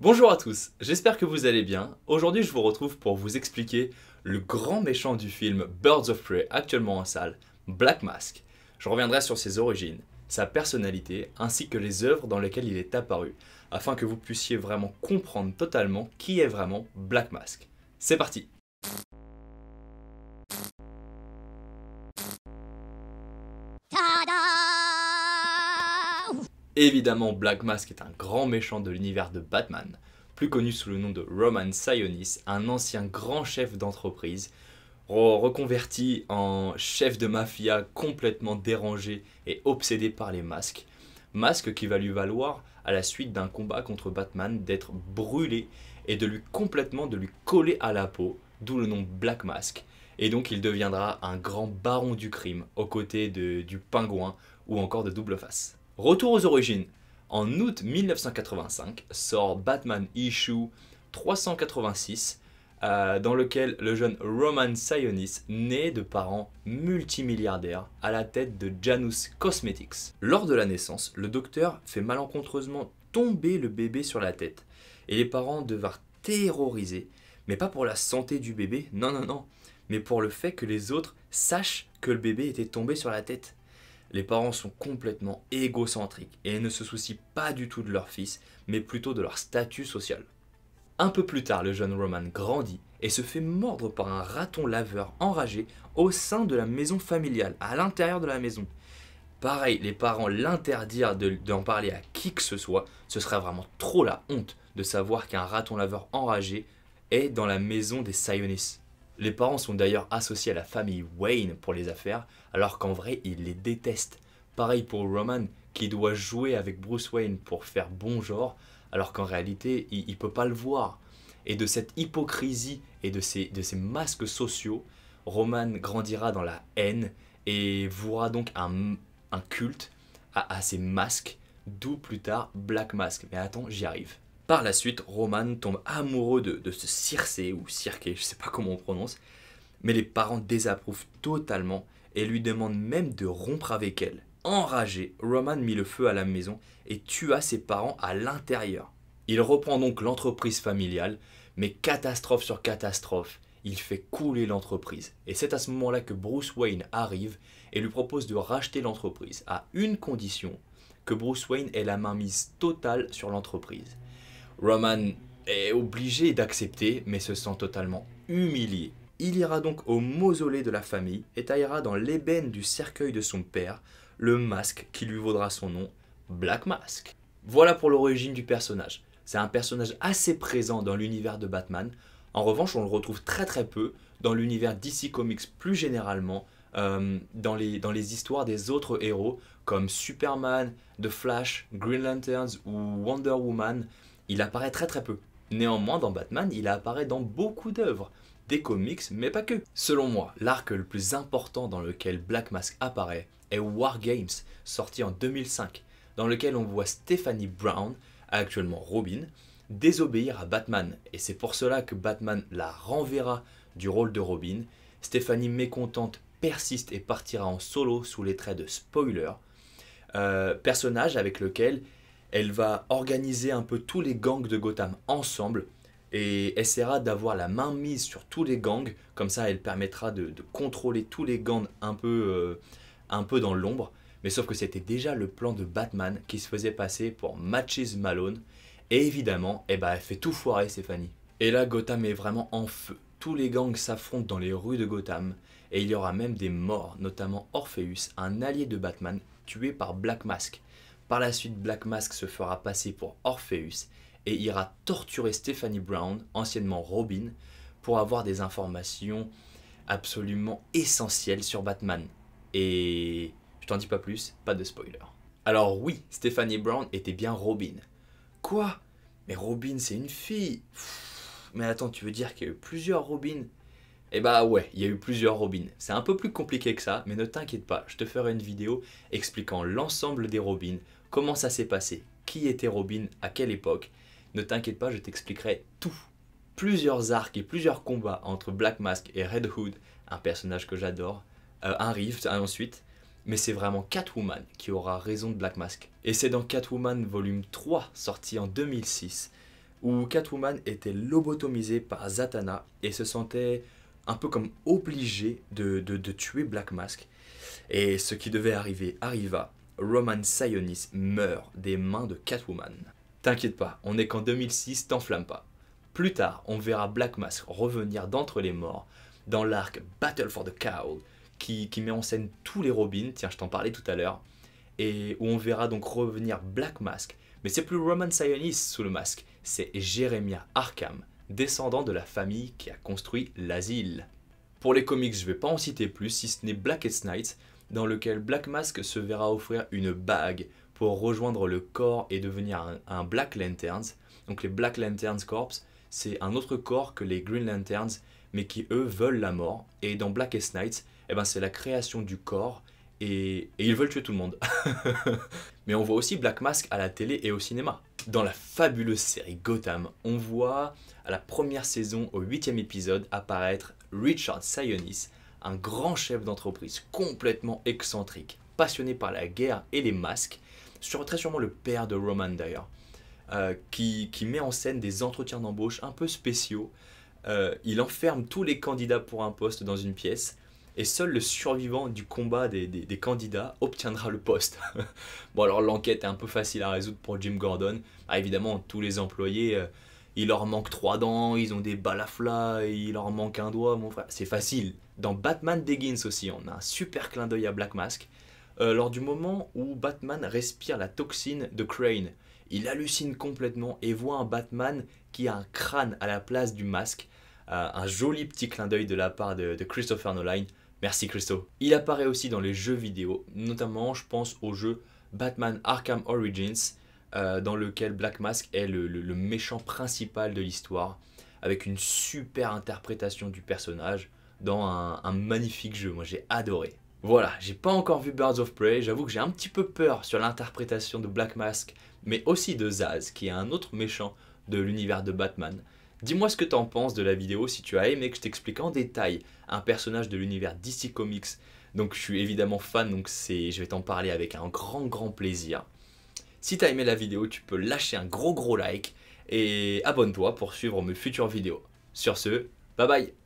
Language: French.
Bonjour à tous, j'espère que vous allez bien. Aujourd'hui je vous retrouve pour vous expliquer le grand méchant du film Birds of Prey actuellement en salle, Black Mask. Je reviendrai sur ses origines, sa personnalité ainsi que les œuvres dans lesquelles il est apparu, afin que vous puissiez vraiment comprendre totalement qui est vraiment Black Mask. C'est parti. Évidemment, Black Mask est un grand méchant de l'univers de Batman, plus connu sous le nom de Roman Sionis, un ancien grand chef d'entreprise, reconverti en chef de mafia complètement dérangé et obsédé par les masques. Masque qui va lui valoir, à la suite d'un combat contre Batman, d'être brûlé et de lui complètement de lui coller à la peau, d'où le nom Black Mask. Et donc il deviendra un grand baron du crime, aux côtés du pingouin ou encore de Double Face. Retour aux origines. En août 1985 sort Batman Issue 386 dans lequel le jeune Roman Sionis naît de parents multimilliardaires à la tête de Janus Cosmetics. Lors de la naissance, le docteur fait malencontreusement tomber le bébé sur la tête et les parents devinrent terrorisés, mais pas pour la santé du bébé, non, mais pour le fait que les autres sachent que le bébé était tombé sur la tête. Les parents sont complètement égocentriques et ne se soucient pas du tout de leur fils, mais plutôt de leur statut social. Un peu plus tard, le jeune Roman grandit et se fait mordre par un raton laveur enragé au sein de la maison familiale, à l'intérieur de la maison. Pareil, les parents l'interdirent d'en parler à qui que ce soit, ce serait vraiment trop la honte de savoir qu'un raton laveur enragé est dans la maison des Sionis. Les parents sont d'ailleurs associés à la famille Wayne pour les affaires, alors qu'en vrai ils les détestent. Pareil pour Roman qui doit jouer avec Bruce Wayne pour faire bon genre, alors qu'en réalité il ne peut pas le voir. Et de cette hypocrisie et de ces masques sociaux, Roman grandira dans la haine et vouera donc un culte à ces masques, d'où plus tard Black Mask. Mais attends, j'y arrive. Par la suite, Roman tombe amoureux de ce Circé, ou Circé, je sais pas comment on prononce, mais les parents désapprouvent totalement et lui demandent même de rompre avec elle. Enragé, Roman mit le feu à la maison et tua ses parents à l'intérieur. Il reprend donc l'entreprise familiale, mais catastrophe sur catastrophe, il fait couler l'entreprise. Et c'est à ce moment-là que Bruce Wayne arrive et lui propose de racheter l'entreprise, à une condition, que Bruce Wayne ait la mainmise totale sur l'entreprise. Roman est obligé d'accepter, mais se sent totalement humilié. Il ira donc au mausolée de la famille et taillera dans l'ébène du cercueil de son père le masque qui lui vaudra son nom, Black Mask. Voilà pour l'origine du personnage. C'est un personnage assez présent dans l'univers de Batman. En revanche, on le retrouve très peu dans l'univers DC Comics plus généralement, dans les histoires des autres héros comme Superman, The Flash, Green Lanterns ou Wonder Woman. Il apparaît très peu. Néanmoins, dans Batman, il apparaît dans beaucoup d'œuvres, des comics, mais pas que. Selon moi, l'arc le plus important dans lequel Black Mask apparaît est War Games, sorti en 2005, dans lequel on voit Stephanie Brown, actuellement Robin, désobéir à Batman. Et c'est pour cela que Batman la renverra du rôle de Robin. Stephanie, mécontente, persiste et partira en solo sous les traits de Spoiler, personnage avec lequel elle va organiser un peu tous les gangs de Gotham ensemble et essaiera d'avoir la main mise sur tous les gangs. Comme ça, elle permettra de contrôler tous les gangs un peu dans l'ombre. Mais sauf que c'était déjà le plan de Batman qui se faisait passer pour Matches Malone. Et évidemment, elle fait tout foirer, Stéphanie. Et là, Gotham est vraiment en feu. Tous les gangs s'affrontent dans les rues de Gotham. Et il y aura même des morts, notamment Orpheus, un allié de Batman, tué par Black Mask. Par la suite, Black Mask se fera passer pour Orpheus et ira torturer Stephanie Brown, anciennement Robin, pour avoir des informations absolument essentielles sur Batman. Et je t'en dis pas plus, pas de spoiler. Alors oui, Stephanie Brown était bien Robin. Quoi? Mais Robin c'est une fille. Mais attends, tu veux dire qu'il y a eu plusieurs Robins? Eh bah ouais, il y a eu plusieurs Robins. C'est un peu plus compliqué que ça, mais ne t'inquiète pas, je te ferai une vidéo expliquant l'ensemble des Robins, comment ça s'est passé, qui était Robin, à quelle époque. Ne t'inquiète pas, je t'expliquerai tout. Plusieurs arcs et plusieurs combats entre Black Mask et Red Hood, un personnage que j'adore, arrivent ensuite. Mais c'est vraiment Catwoman qui aura raison de Black Mask. Et c'est dans Catwoman volume 3, sorti en 2006, où Catwoman était lobotomisée par Zatanna et se sentait un peu comme obligée de tuer Black Mask. Et ce qui devait arriver arriva. Roman Sionis meurt des mains de Catwoman. T'inquiète pas, on n'est qu'en 2006, t'enflamme pas. Plus tard, on verra Black Mask revenir d'entre les morts dans l'arc Battle for the Cowl qui met en scène tous les Robins, tiens je t'en parlais tout à l'heure, et où on verra donc revenir Black Mask. Mais c'est plus Roman Sionis sous le masque, c'est Jeremiah Arkham, descendant de la famille qui a construit l'asile. Pour les comics, je vais pas en citer plus si ce n'est Blackest Night, dans lequel Black Mask se verra offrir une bague pour rejoindre le corps et devenir un Black Lanterns. Donc les Black Lanterns Corps, c'est un autre corps que les Green Lanterns, mais qui eux veulent la mort. Et dans Blackest Night, eh ben, c'est la création du corps et ils veulent tuer tout le monde. Mais on voit aussi Black Mask à la télé et au cinéma. Dans la fabuleuse série Gotham, on voit à la première saison, au 8e épisode, apparaître Richard Sionis, un grand chef d'entreprise complètement excentrique, passionné par la guerre et les masques, très sûrement le père de Roman d'ailleurs, qui met en scène des entretiens d'embauche un peu spéciaux. Il enferme tous les candidats pour un poste dans une pièce, et seul le survivant du combat des candidats obtiendra le poste. Bon alors l'enquête est un peu facile à résoudre pour Jim Gordon. Ah, évidemment, tous les employés, il leur manque 3 dents, ils ont des balaflas, il leur manque un doigt, mon frère. C'est facile. Dans Batman Begins aussi, on a un super clin d'œil à Black Mask. Lors du moment où Batman respire la toxine de Crane, il hallucine complètement et voit un Batman qui a un crâne à la place du masque. Un joli petit clin d'œil de la part de Christopher Nolan. Merci Christo. Il apparaît aussi dans les jeux vidéo, notamment je pense au jeu Batman Arkham Origins, dans lequel Black Mask est le méchant principal de l'histoire, avec une super interprétation du personnage dans un magnifique jeu. Moi j'ai adoré. Voilà, j'ai pas encore vu Birds of Prey, j'avoue que j'ai un petit peu peur sur l'interprétation de Black Mask, mais aussi de Zsasz, qui est un autre méchant de l'univers de Batman. Dis-moi ce que t'en penses de la vidéo, si tu as aimé que je t'explique en détail un personnage de l'univers DC Comics. Donc je suis évidemment fan, donc je vais t'en parler avec un grand plaisir. Si t'as aimé la vidéo, tu peux lâcher un gros like et abonne-toi pour suivre mes futures vidéos. Sur ce, bye bye.